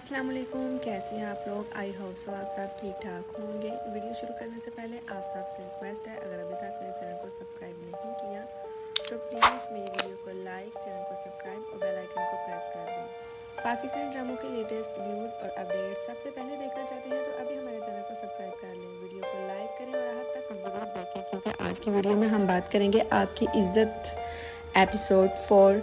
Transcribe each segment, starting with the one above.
अस्सलाम वालेकुम, कैसे हैं आप लोग। आई होप सो आप सब ठीक ठाक होंगे। वीडियो शुरू करने से पहले आप सबसे रिक्वेस्ट है, अगर अभी तक मेरे चैनल को सब्सक्राइब नहीं किया तो प्लीज़ मेरी वीडियो को लाइक, चैनल को सब्सक्राइब और बेल आइकन को प्रेस कर दें। पाकिस्तानी ड्रामों के लेटेस्ट व्यूज़ और अपडेट्स सबसे पहले देखना चाहते हैं तो अभी हमारे चैनल को सब्सक्राइब कर लें, वीडियो को लाइक करें और आखिर तक ज़रूर देखें, क्योंकि आज की वीडियो में हम बात करेंगे आपकी इज़्ज़त एपिसोड 4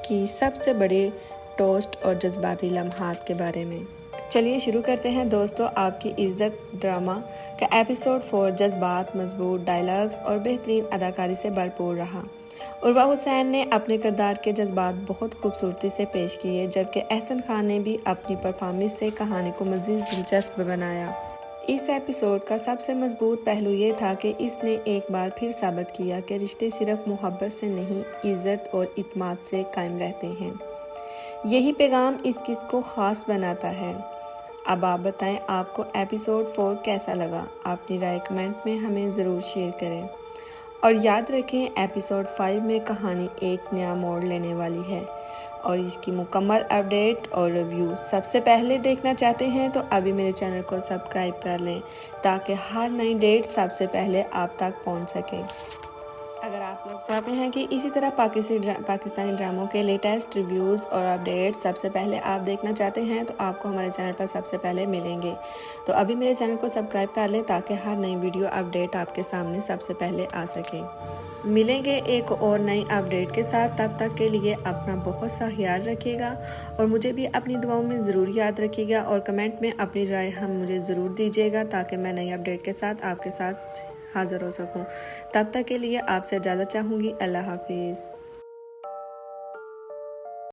की सबसे बड़ी टोस्ट और जज्बाती लम्हात के बारे में। चलिए शुरू करते हैं दोस्तों। आपकी इज़्ज़त ड्रामा का एपिसोड 4 जज्बात, मजबूत डायलॉग्स और बेहतरीन अदाकारी से भरपूर रहा। उर्वा हुसैन ने अपने किरदार के जज्बात बहुत खूबसूरती से पेश किए, जबकि अहसन खान ने भी अपनी परफॉर्मेंस से कहानी को मज़ीद दिलचस्प बनाया। इस एपिसोड का सबसे मजबूत पहलू ये था कि इसने एक बार फिर साबित किया कि रिश्ते सिर्फ मोहब्बत से नहीं, इज़्ज़त और इत्मीनान से कायम रहते हैं। यही पैगाम इस किस्त को ख़ास बनाता है। अब आप बताएं आपको एपिसोड 4 कैसा लगा। अपनी राय कमेंट में हमें ज़रूर शेयर करें और याद रखें एपिसोड 5 में कहानी एक नया मोड़ लेने वाली है और इसकी मुकम्मल अपडेट और रिव्यू सबसे पहले देखना चाहते हैं तो अभी मेरे चैनल को सब्सक्राइब कर लें ताकि हर नई डेट सबसे पहले आप तक पहुंच सके। अगर आप लोग चाहते हैं कि इसी तरह पाकिस्तानी ड्रामों के लेटेस्ट रिव्यूज़ और अपडेट्स सबसे पहले आप देखना चाहते हैं तो आपको हमारे चैनल पर सबसे पहले मिलेंगे। तो अभी मेरे चैनल को सब्सक्राइब कर लें ताकि हर नई वीडियो अपडेट आपके सामने सबसे पहले आ सके। मिलेंगे एक और नई अपडेट के साथ, तब तक के लिए अपना बहुत सा ख्याल रखिएगा और मुझे भी अपनी दुआओं में ज़रूर याद रखिएगा और कमेंट में अपनी राय हम मुझे ज़रूर दीजिएगा ताकि मैं नई अपडेट के साथ आपके साथ हाज़िर हो सकूं। तब तक के लिए आपसे इजाज़त चाहूँगी। अल्लाह हाफिज़।